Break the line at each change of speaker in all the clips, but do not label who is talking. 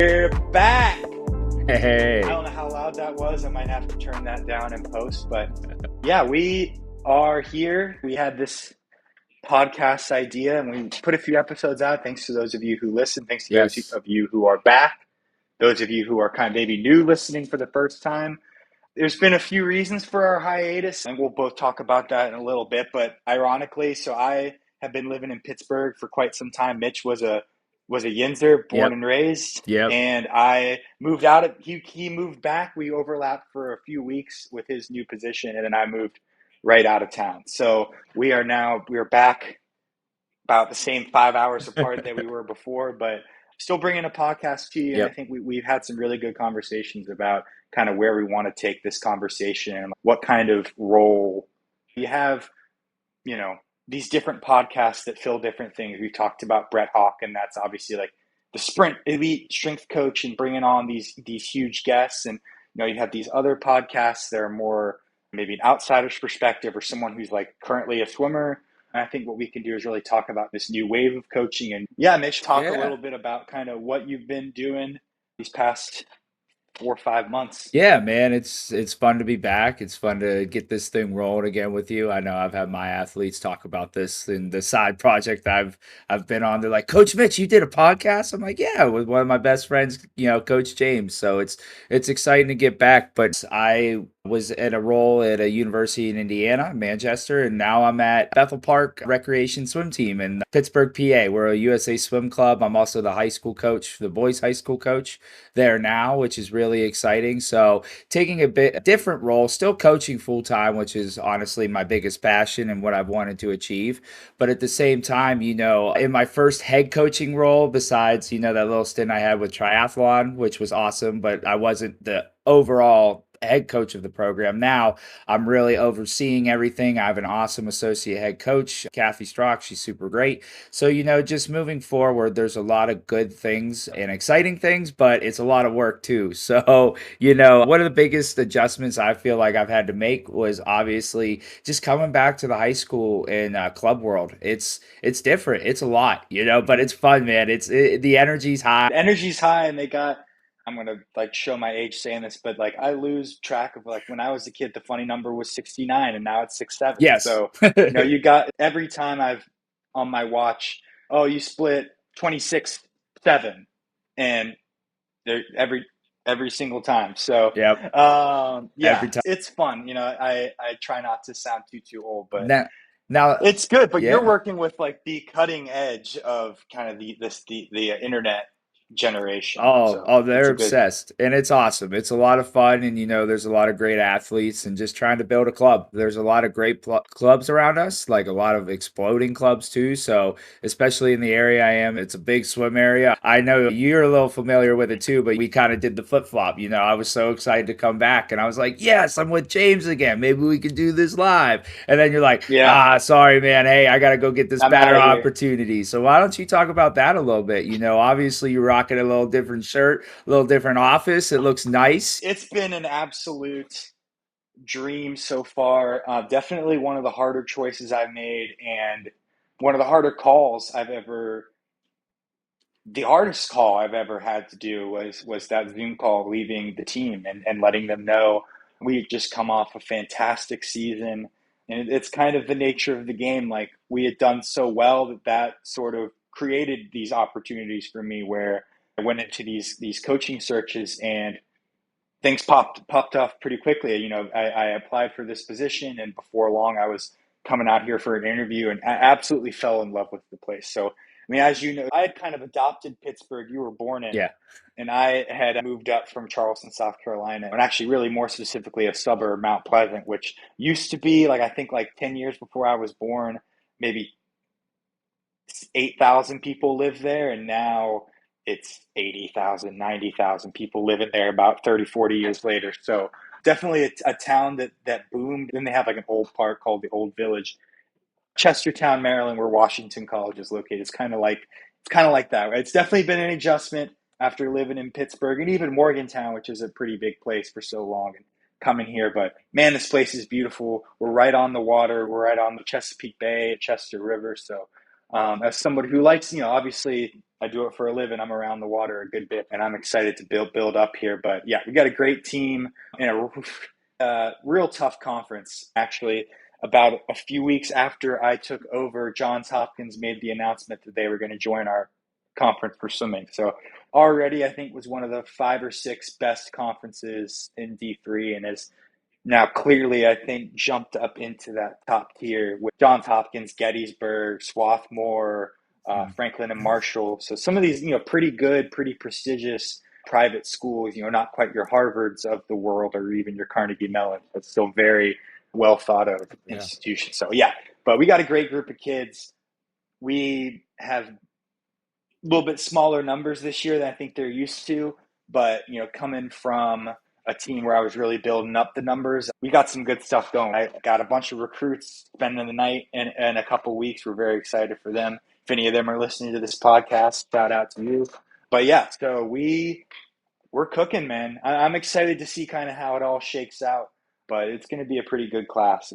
We're back. I
Hey,
don't know how loud that was. I might have to turn that down in post, but yeah, we are here. We had this podcast idea and we put a few episodes out. Thanks to those of you who listen. Thanks to those
yes.
of you who are back. Those of you who are kind of maybe new listening for the first time. There's been a few reasons for our hiatus, and we'll both talk about that in a little bit. But ironically, so I have been living in Pittsburgh for quite some time. Mitch was a Yinzer, born
Yep.
and raised,
Yep.
and I moved out. He moved back. We overlapped for a few weeks with his new position, and then I moved right out of town. So we are back about the same 5 hours apart that we were before, but still bringing a podcast to you. And I
Yep.
think we've had some really good conversations about kind of where we want to take this conversation and what kind of role you have, you know, these different podcasts that fill different things. We've talked about Brett Hawk, and that's obviously like the sprint elite strength coach and bringing on these huge guests. And, you have these other podcasts that are more maybe an outsider's perspective or someone who's like currently a swimmer. And I think what we can do is really talk about this new wave of coaching. And yeah, Mitch, talk a
Yeah.
little bit about kind of what you've been doing these past 4 or 5 months.
Yeah, man, it's fun to be back. It's fun to get this thing rolling again with you. I know I've had my athletes talk about this in the side project I've been on. They're like, Coach Mitch, you did a podcast? I'm like, yeah, with one of my best friends, Coach James. So it's exciting to get back. But I was in a role at a university in Indiana, Manchester, and now I'm at Bethel Park Recreation Swim Team in Pittsburgh, PA. We're a USA Swim Club. I'm also the high school coach, the boys high school coach there now, which is really exciting. So taking a different role, still coaching full time, which is honestly my biggest passion and what I've wanted to achieve. But at the same time, in my first head coaching role, besides, that little stint I had with triathlon, which was awesome, but I wasn't the overall head coach of the program. Now I'm really overseeing everything. I have an awesome associate head coach, Kathy Strock. She's super great. So, just moving forward, there's a lot of good things and exciting things, but it's a lot of work too. So, one of the biggest adjustments I feel like I've had to make was obviously just coming back to the high school and club world. It's different. It's a lot, but it's fun, man. The energy's high.
The energy's high, and I'm gonna like show my age saying this, but like I lose track of like when I was a kid, the funny number was 69 and now it's 67.
Yes.
So, you got every time I've on my watch, oh, you split 26-7, and every single time. So,
Yep.
yeah,
Every time.
it's fun. I try not to sound too old, but
Now, now,
it's good. But you're
yeah.
working with like the cutting edge of kind of the internet generation.
Oh,
So
oh,
it's
they're
a good.
obsessed, and it's awesome. It's a lot of fun, and there's a lot of great athletes, and just trying to build a club. There's a lot of great clubs around us, like a lot of exploding clubs too. So, especially in the area I am, it's a big swim area. I know you're a little familiar with it too, but we kind of did the flip flop. I was so excited to come back, and I was like, "Yes, I'm with James again. Maybe we could do this live." And then you're like,
Yeah,
"Ah, sorry, man. Hey, I gotta go get this
I'm out
better
of here.
opportunity." So why don't you talk about that a little bit? Obviously you're rocking a little different shirt, a little different office. It looks nice.
It's been an absolute dream so far. Definitely one of the harder choices I've made, and one of the harder calls I've ever. The hardest call I've ever had to do was that Zoom call leaving the team and letting them know we had just come off a fantastic season. And it's kind of the nature of the game. Like we had done so well that sort of created these opportunities for me where I went into these coaching searches and things popped off pretty quickly. I applied for this position, and before long, I was coming out here for an interview, and I absolutely fell in love with the place. So, I mean, as you know, I had kind of adopted Pittsburgh. You were born in it,
Yeah.
and I had moved up from Charleston, South Carolina, and actually, really more specifically, a suburb, Mount Pleasant, which used to be like I think like 10 years before I was born, maybe 8,000 people live there, and now it's 80,000, 90,000 people living there about 30, 40 years later. So definitely a town that boomed. Then they have like an old park called the Old Village. Chestertown, Maryland, where Washington College is located. It's kind of like that, right? It's definitely been an adjustment after living in Pittsburgh and even Morgantown, which is a pretty big place for so long, and coming here. But man, this place is beautiful. We're right on the water. We're right on the Chesapeake Bay, Chester River. So as somebody who likes, obviously I do it for a living. I'm around the water a good bit, and I'm excited to build up here. But yeah, we got a great team in a real tough conference. Actually, about a few weeks after I took over, Johns Hopkins made the announcement that they were going to join our conference for swimming. So already, I think was one of the 5 or 6 best conferences in D3, and is now clearly, I think, jumped up into that top tier with Johns Hopkins, Gettysburg, Swarthmore,
Mm.
Franklin and Marshall. So some of these, pretty good, pretty prestigious private schools, not quite your Harvards of the world or even your Carnegie Mellon, but still very well thought of
Yeah.
institutions. So yeah, but we got a great group of kids. We have a little bit smaller numbers this year than I think they're used to, but coming from a team where I was really building up the numbers, we got some good stuff going. I got a bunch of recruits spending the night in a couple weeks. We're very excited for them. If any of them are listening to this podcast, shout out to you. But yeah, so we're cooking, man. I'm excited to see kind of how it all shakes out, but it's going to be a pretty good class.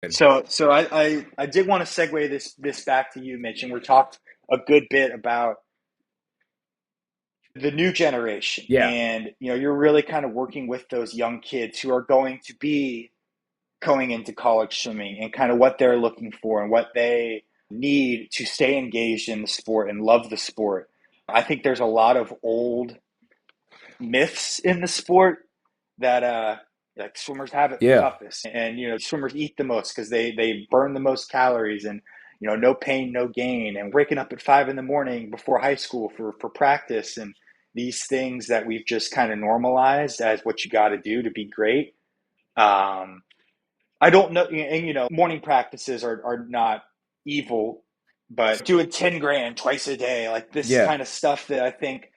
Good.
So I did want to segue this back to you, Mitch, and we talked a good bit about the new generation,
Yeah.
and you're really kind of working with those young kids who are going to be going into college swimming and kind of what they're looking for and what they need to stay engaged in the sport and love the sport. I think there's a lot of old myths in the sport that like swimmers have it the
Yeah.
toughest, and swimmers eat the most because they burn the most calories, and no pain no gain, and waking up at 5 in the morning before high school for practice, and these things that we've just kind of normalized as what you got to do to be great. I don't know, and morning practices are not evil, but doing 10 grand twice a day, like this
Yeah.
kind of stuff that I think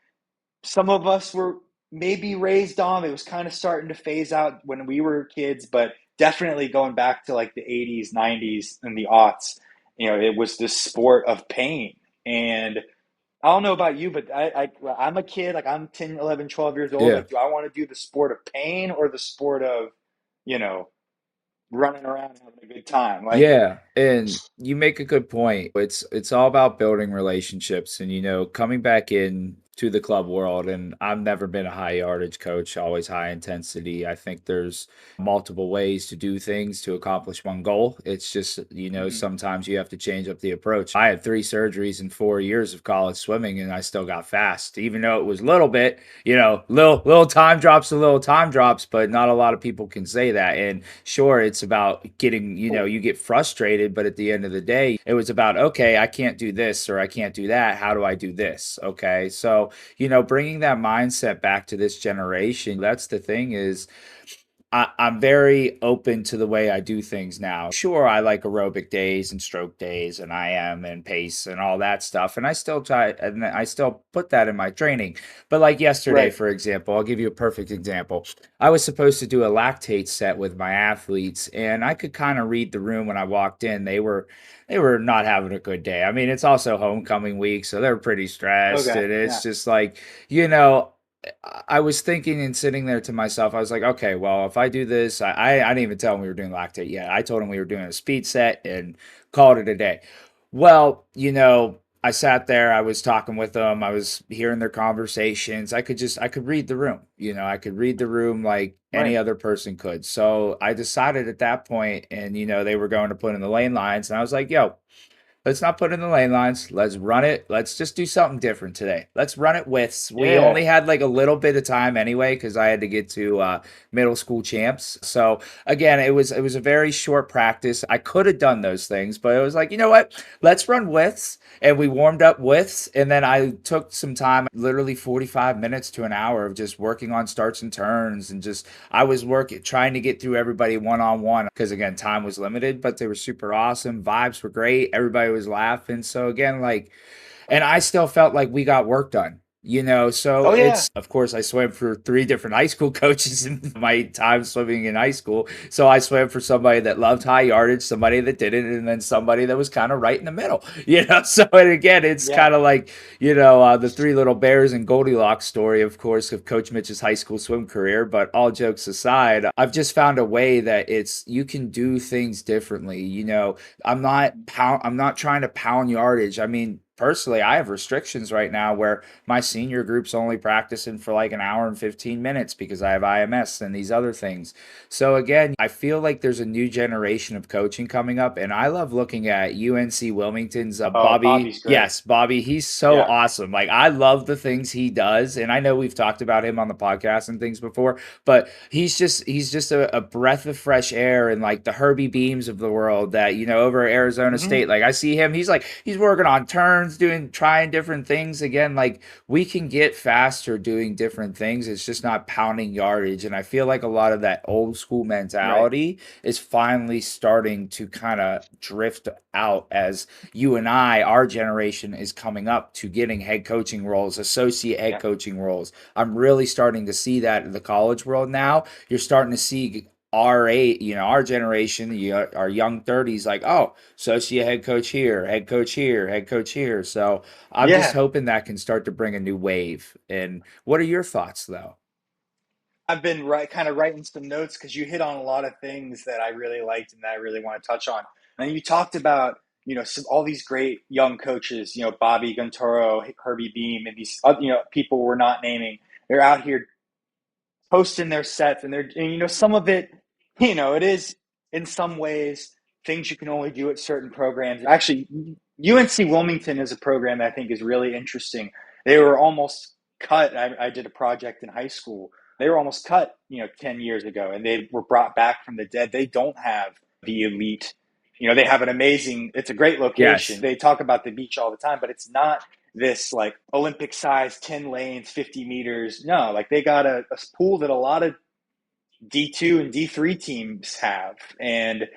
some of us were maybe raised on. It was kind of starting to phase out when we were kids, but definitely going back to like the 80s, 90s, and the aughts, it was this sport of pain. And I don't know about you, but I'm a kid, like I'm 10, 11, 12 years old.
Yeah.
Like, do I want to do the sport of pain or the sport of, you know, running around and having a good time? Like,
Yeah, and you make a good point. It's all about building relationships and coming back in to the club world, and I've never been a high yardage coach, always high intensity. I think there's multiple ways to do things to accomplish one goal. It's just,
mhm.
sometimes you have to change up the approach. I had 3 surgeries in 4 years of college swimming and I still got fast, even though it was a little bit, little time drops to little time drops, but not a lot of people can say that. And sure, it's about getting, you get frustrated, but at the end of the day, it was about, okay, I can't do this or I can't do that. How do I do this? Okay. So, bringing that mindset back to this generation, that's the thing is, I'm very open to the way I do things now. Sure, I like aerobic days and stroke days and IM and pace and all that stuff. And I still try and I still put that in my training. But like yesterday,
Right.
for example, I'll give you a perfect example. I was supposed to do a lactate set with my athletes, and I could kind of read the room when I walked in. They were not having a good day. I mean, it's also homecoming week, so they're pretty stressed.
Okay.
And it's
Yeah.
just like, you know, I was thinking and sitting there to myself, I was like, okay, well, if I do this, I didn't even tell them we were doing lactate yet. I told them we were doing a speed set and called it a day. Well, I sat there, I was talking with them, I was hearing their conversations. I could read the room, I could read the room like any
Right.
other person could. So I decided at that point, and, they were going to put in the lane lines, and I was like, yo, let's not put in the lane lines. Let's run it. Let's just do something different today. Let's run it widths. We
Yeah.
only had like a little bit of time anyway because I had to get to middle school champs. So again, it was a very short practice. I could have done those things, but it was like, you know what? Let's run widths. And we warmed up widths, and then I took some time, literally 45 minutes to an hour of just working on starts and turns, and just I was working, trying to get through everybody one on one because again, time was limited, but they were super awesome. Vibes were great. Everybody was laughing. So again, like, and I still felt like we got work done. So
Oh yeah.
it's, of course, I swam for 3 different high school coaches in my time swimming in high school. So I swam for somebody that loved high yardage, somebody that didn't, and then somebody that was kind of right in the middle. So and again, it's
Yeah.
kind of like, the Three Little Bears and Goldilocks story, of course, of Coach Mitch's high school swim career. But all jokes aside, I've just found a way that you can do things differently. I'm not trying to pound yardage. I mean, personally, I have restrictions right now where my senior group's only practicing for like an hour and 15 minutes because I have IMS and these other things. So again, I feel like there's a new generation of coaching coming up, and I love looking at UNC Wilmington's
Oh,
Bobby.
Bobby's great.
Yes, Bobby, he's so
Yeah.
awesome. Like I love the things he does, and I know we've talked about him on the podcast and things before, but he's just a breath of fresh air, and like the Herbie Beams of the world that over at Arizona
Hmm.
State. Like I see him, he's working on turns, trying different things again. Like we can get faster doing different things. It's just not pounding yardage, and I feel like a lot of that old school
Right.
mentality is finally starting to kind of drift out as you and I, our generation, is coming up to getting head coaching roles, associate head
Yeah.
coaching roles. I'm really starting to see that in the college world now. You're starting to see our generation, our young 30s, like, oh, associate head coach here, head coach here, head coach here. So I'm just
Yeah.
hoping that can start to bring a new wave. And what are your thoughts, though?
I've been kind of writing some notes because you hit on a lot of things that I really liked and that I really want to touch on. And you talked about, all these great young coaches, Bobby Guntoro, Herbie Beam, and these, people we're not naming. They're out here posting their sets, and some of it, it is in some ways things you can only do at certain programs. Actually, UNC Wilmington is a program that I think is really interesting. They were almost cut. I did a project in high school. They were almost cut, 10 years ago, and they were brought back from the dead. They don't have the elite. They have an amazing, it's a great location.
Yes.
They talk about the beach all the time, but it's not this like Olympic size 10 lanes, 50 meters. No, like they got a pool that a lot of D2 and D3 teams have. And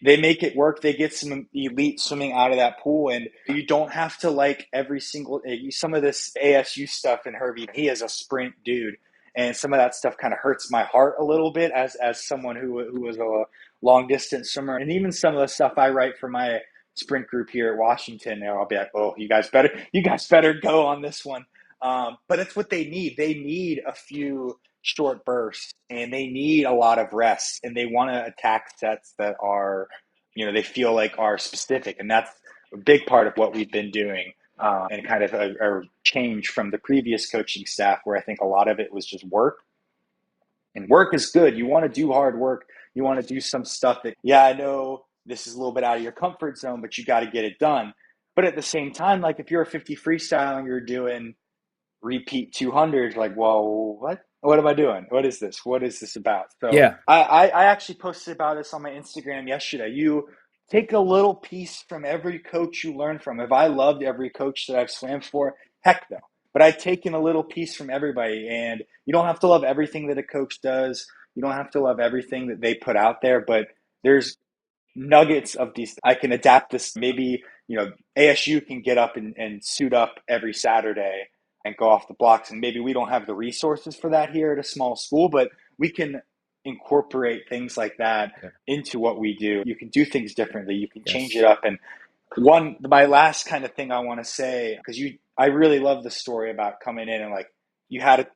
they make it work. They get some elite swimming out of that pool, and you don't have to like every single some of this ASU stuff. And Herbie, he is a sprint dude, and some of that stuff kind of hurts my heart a little bit as someone who was a long distance swimmer. And even some of the stuff I write for my sprint group here at Washington, I'll be like, oh, you guys better go on this one. But it's what they need. They need a few short bursts, and they need a lot of rest, and they want to attack sets that are, they feel like are specific. And that's a big part of what we've been doing, and kind of a change from the previous coaching staff, where I think a lot of it was just work. And work is good. You want to do hard work. You want to do some stuff that, yeah, I know this is a little bit out of your comfort zone, but you got to get it done. But at the same time, like if you're a 50 freestyle and you're doing repeat 200, like, well, what am I doing? What is this about? So
Yeah.
I actually posted about this on my Instagram yesterday. You take a little piece from every coach you learn from. If I loved every coach that I've swam for, heck no. But I've taken a little piece from everybody, and you don't have to love everything that a coach does. You don't have to love everything that they put out there, but there's nuggets of these. I can adapt this. Maybe, ASU can get up and suit up every Saturday and go off the blocks. And maybe we don't have the resources for that here at a small school, but we can incorporate things like that
Yeah.
into what we do. You can do things differently. You can change it
Yes.
up. And my last kind of thing I want to say, because I really love the story about coming in and like you had a,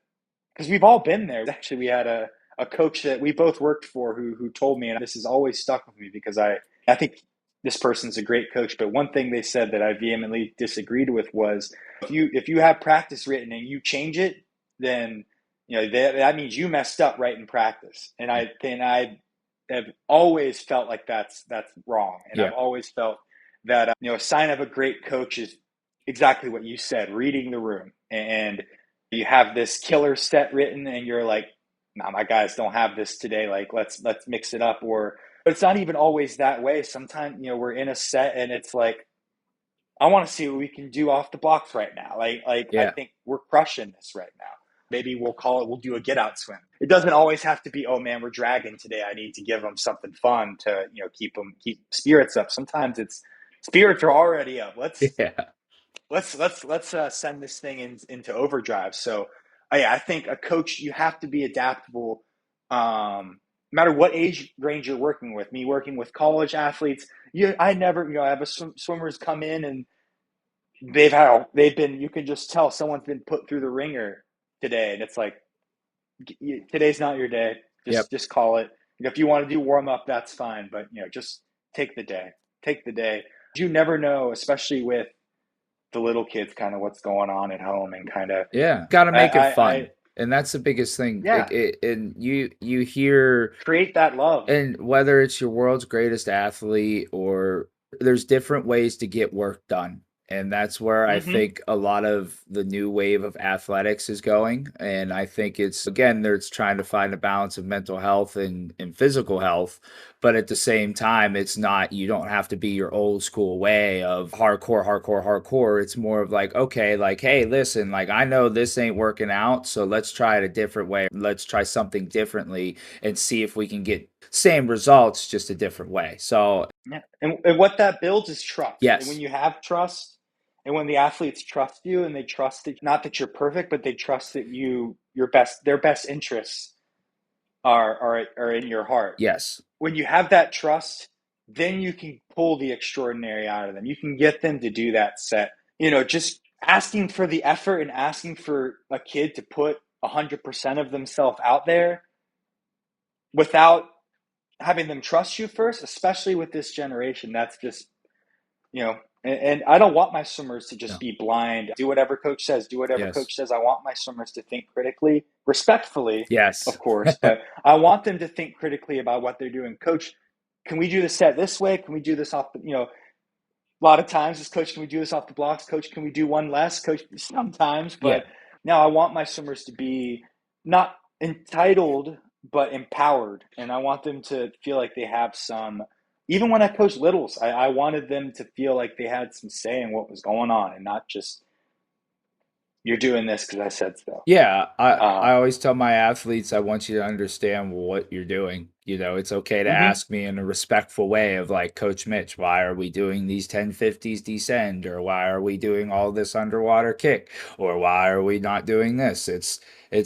because we've all been there. Actually, we had a coach that we both worked for who told me, and this has always stuck with me because I think this person's a great coach. But one thing they said that I vehemently disagreed with was, if you have practice written and you change it, then that means you messed up right in practice. And I have always felt like that's wrong, and
Yeah.
I've always felt that a sign of a great coach is exactly what you said, reading the room. And you have this killer set written and you're like, nah, my guys don't have this today, like let's mix it up. Or but it's not even always that way. Sometimes we're in a set and it's like, I want to see what we can do off the blocks right now. Like I
Yeah.
think we're crushing this right now. Maybe we'll do a get out swim. It doesn't always have to be, oh man, we're dragging today, I need to give them something fun to keep spirits up. Sometimes it's spirits are already up. let's
Yeah.
let's let's let's send this thing into overdrive. So, yeah, I think a coach, you have to be adaptable, no matter what age range you're working with. Me working with college athletes, I never, I have swimmers come in and they've been, you can just tell someone's been put through the ringer today, and it's like, today's not your day.
Yep.
Just call it. If you want to do warm up, that's fine, but just take the day. Take the day. You never know, especially with the little kids kind of what's going on at home and kind of
Yeah, got to make it
I
fun, and that's the biggest thing.
yeah,
And you hear,
create that love.
and whether it's your world's greatest athlete or there's different ways to get work done. And that's where I
Hmm.
think a lot of the new wave of athletics is going. And I think it's, again, there's trying to find a balance of mental health and physical health. But at the same time, it's not, you don't have to be your old school way of hardcore, hardcore, hardcore. It's more of like, okay, like, hey, listen, like, I know this ain't working out. So let's try it a different way. Let's try something differently and see if we can get same results, just a different way. So,
Yeah. And what that builds is trust. And when
yes,
you have trust, and when the athletes trust you and they trust that, not that you're perfect, but they trust that their best interests are in your heart.
yes,
When you have that trust, then you can pull the extraordinary out of them. You can get them to do that set. Just asking for the effort and asking for a kid to put 100% of themselves out there without having them trust you first, especially with this generation, that's just, and I don't want my swimmers to just
no,
be blind, do whatever coach says, do whatever
yes,
coach says. I want my swimmers to think critically, respectfully,
yes,
of course, but I want them to think critically about what they're doing. Coach, can we do the set this way? Can we do this off a lot of times as coach, can we do this off the blocks? Coach, can we do one less? Coach, sometimes,
yeah.
but now I want my swimmers to be not entitled, but empowered. And I want them to feel like they have some, even when I coached littles, I wanted them to feel like they had some say in what was going on and not just, you're doing this because I said so.
Yeah, I
Um,
always tell my athletes I want you to understand what you're doing. You know, it's okay to
mhm.
ask me in a respectful way of like, Coach Mitch, why are we doing these 1050s descend, or why are we doing all this underwater kick, or why are we not doing this? It's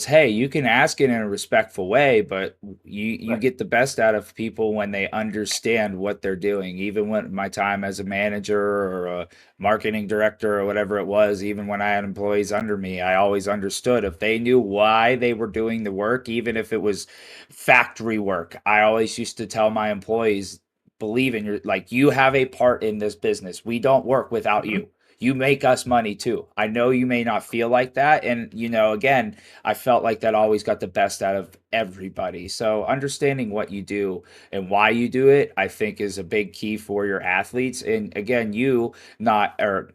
hey, you can ask it in a respectful way, but you
Right.
get the best out of people when they understand what they're doing. Even when my time as a manager or a marketing director or whatever it was, even when I had employees under me, I always understood if they knew why they were doing the work, even if it was factory work. I always used to tell my employees, believe in your, like, you have a part in this business. We don't work without
Mhm.
you. You make us money too. I know you may not feel like that. And, again, I felt like that always got the best out of everybody. So understanding what you do and why you do it, I think is a big key for your athletes. And again,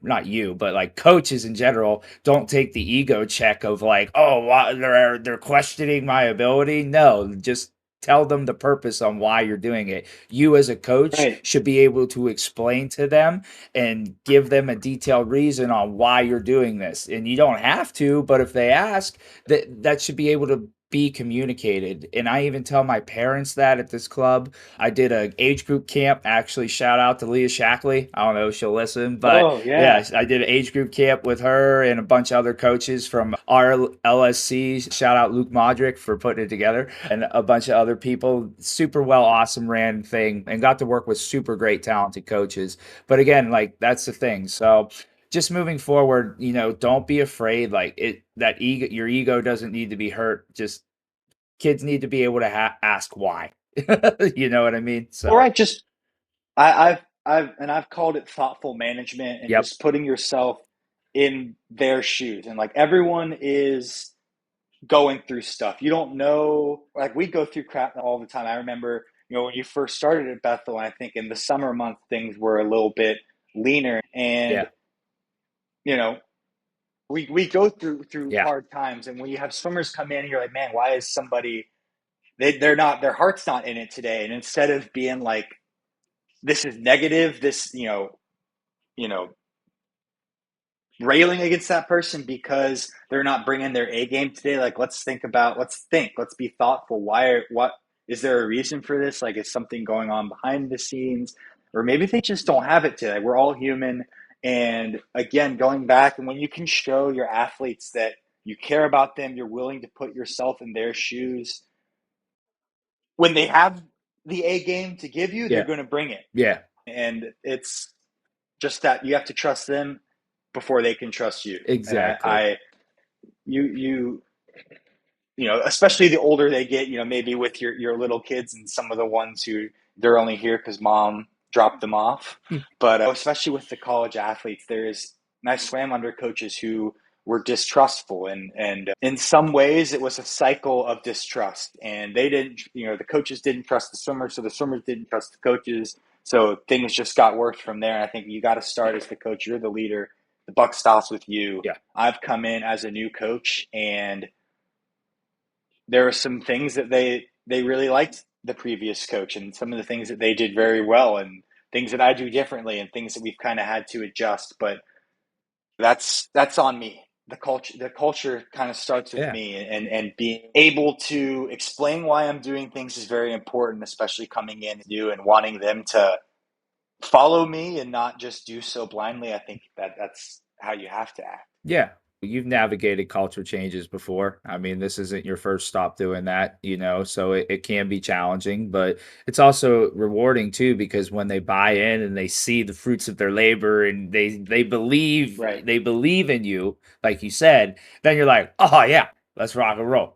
not you, but like coaches in general, don't take the ego check of like, oh, why they're questioning my ability. No, just tell them the purpose on why you're doing it. You as a coach
Right.
should be able to explain to them and give them a detailed reason on why you're doing this. And you don't have to, but if they ask, that should be able to be communicated. And I even tell my parents that at this club. I did a age group camp. Actually, shout out to Leah Shackley. I don't know if she'll listen, but
Oh,
yeah,
yeah.
I did an age group camp with her and a bunch of other coaches from our LSC. Shout out Luke Modric for putting it together, and a bunch of other people. Super well, awesome ran thing, and got to work with super great, talented coaches. But again, like that's the thing. So just moving forward, don't be afraid. Like that ego, your ego doesn't need to be hurt. Just kids need to be able to ask why. You know what I mean?
All
So,
right. Just, I've called it thoughtful management and
yep,
just putting yourself in their shoes. And like everyone is going through stuff. You don't know, like we go through crap all the time. I remember, when you first started at Bethel, I think in the summer month things were a little bit leaner, and
yeah,
you know, we go through
yeah,
hard times. And when you have swimmers come in, you're like, man, why is somebody they're not, their heart's not in it today? And instead of being like, this is negative, this you know railing against that person because they're not bringing their A game today. Like, let's be thoughtful. What is there a reason for this? Like, is something going on behind the scenes, or maybe they just don't have it today? We're all human. And again, going back, and when you can show your athletes that you care about them, you're willing to put yourself in their shoes. When they have the A game to give you, they're
yeah,
going to bring it.
yeah,
And it's just that you have to trust them before they can trust you. And
exactly.
you especially the older they get, maybe with your little kids and some of the ones who they're only here because mom dropped them off.
Hmm.
But especially with the college athletes, there's and I swam under coaches who were distrustful, and in some ways it was a cycle of distrust, and they didn't, the coaches didn't trust the swimmers, so the swimmers didn't trust the coaches, so things just got worse from there. And I think you got to start as the coach. You're the leader. The buck stops with you.
Yeah.
I've come in as a new coach, and there are some things that they really liked the previous coach, and some of the things that they did very well, and things that I do differently, and things that we've kind of had to adjust. But that's on me. The culture kind of starts with
Yeah.
me, and being able to explain why I'm doing things is very important, especially coming in new and wanting them to follow me and not just do so blindly. I think that's how you have to act.
Yeah. You've navigated culture changes before. I mean, this isn't your first stop doing that, so it can be challenging, but it's also rewarding too, because when they buy in and they see the fruits of their labor and they believe
Right.
they believe in you, like you said, then you're like, oh yeah, let's rock and roll.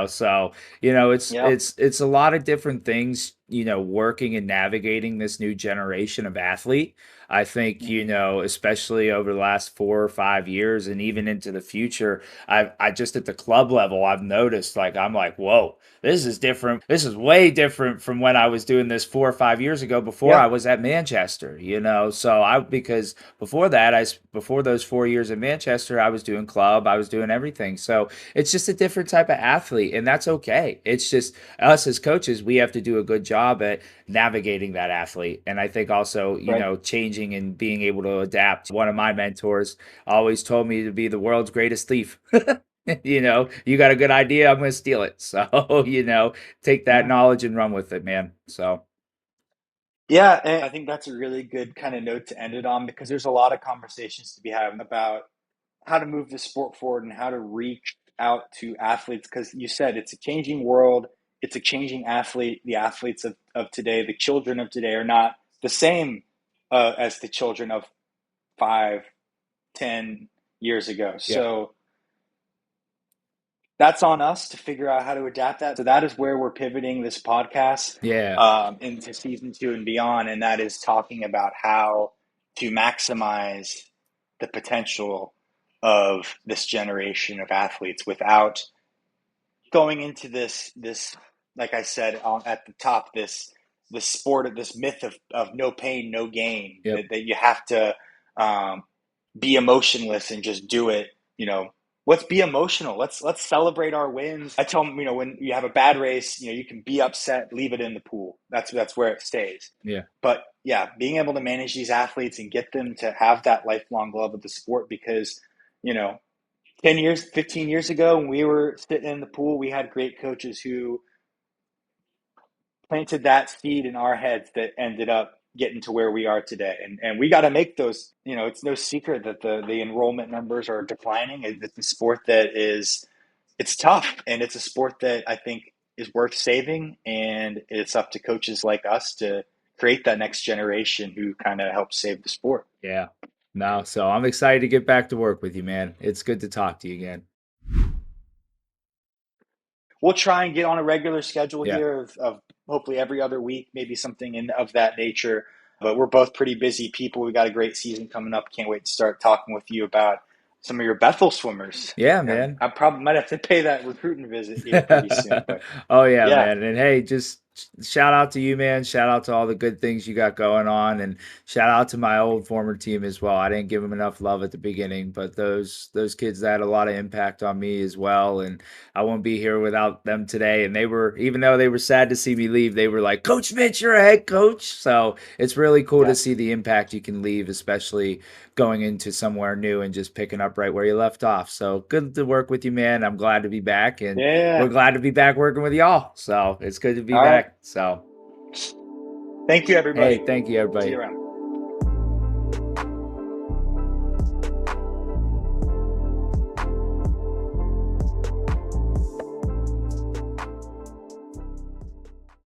So,
Yep.
it's a lot of different things, working and navigating this new generation of athlete. I think,
Mm-hmm.
especially over the last 4 or 5 years and even into the future, I just at the club level, I've noticed like I'm like, whoa, this is different. This is way different from when I was doing this 4 or 5 years ago before I
Yep.
was at Manchester. So because before that, before those 4 years in Manchester, I was doing club, I was doing everything. So it's just a different type of athlete, and that's okay. It's just us as coaches, we have to do a good job at navigating that athlete. And I think also,
Right.
changing and being able to adapt. One of my mentors always told me to be the world's greatest thief. You got a good idea, I'm going to steal it. So, take that
Yeah.
knowledge and run with it, man. So,
Yeah, and I think that's a really good kind of note to end it on, because there's a lot of conversations to be having about how to move the sport forward and how to reach out to athletes, because you said it's a changing world, it's a changing athlete. The athletes of today, the children of today, are not the same as the children of 5, 10 years ago.
yeah.
So that's on us to figure out how to adapt that. So that is where we're pivoting this podcast
Yeah.
into season 2 and beyond, and that is talking about how to maximize the potential of this generation of athletes without going into this, like I said at the top, this sport of this myth of no pain no gain, that,
Yep.
that you have to um, be emotionless and just do it. Let's be emotional. Let's celebrate our wins. I tell them, when you have a bad race, you can be upset, leave it in the pool. That's where it stays.
Yeah.
But yeah, being able to manage these athletes and get them to have that lifelong love of the sport, because you know 10 years, 15 years ago, when we were sitting in the pool, we had great coaches who planted that seed in our heads that ended up getting to where we are today. And we got to make those, it's no secret that the enrollment numbers are declining. It's a sport it's tough, and it's a sport that I think is worth saving. And it's up to coaches like us to create that next generation who kind of help save the sport.
Yeah. No, so I'm excited to get back to work with you, man. It's good to talk to you again.
We'll try and get on a regular schedule
Yeah.
here of hopefully every other week, maybe something of that nature. But we're both pretty busy people. We got a great season coming up. Can't wait to start talking with you about some of your Bethel swimmers.
Yeah,
Yeah,
man.
I probably might have to pay that recruiting visit here pretty soon. But
Oh yeah,
yeah,
man. And hey, just shout out to you, man. Shout out to all the good things you got going on, and shout out to my old former team as well. I didn't give them enough love at the beginning, but those kids had a lot of impact on me as well, and I won't be here without them today. And they were, even though they were sad to see me leave, they were like, "Coach Mitch, you're a head coach." So it's really cool to
yeah,
see the impact you can leave, especially going into somewhere new and just picking up right where you left off. So good to work with you, man. I'm glad to be back, and we're
yeah.
glad to be back working with y'all. So it's good to be
All right.
back. So
Thank you,
hey,
everybody.
thank you,
See
everybody.
you around.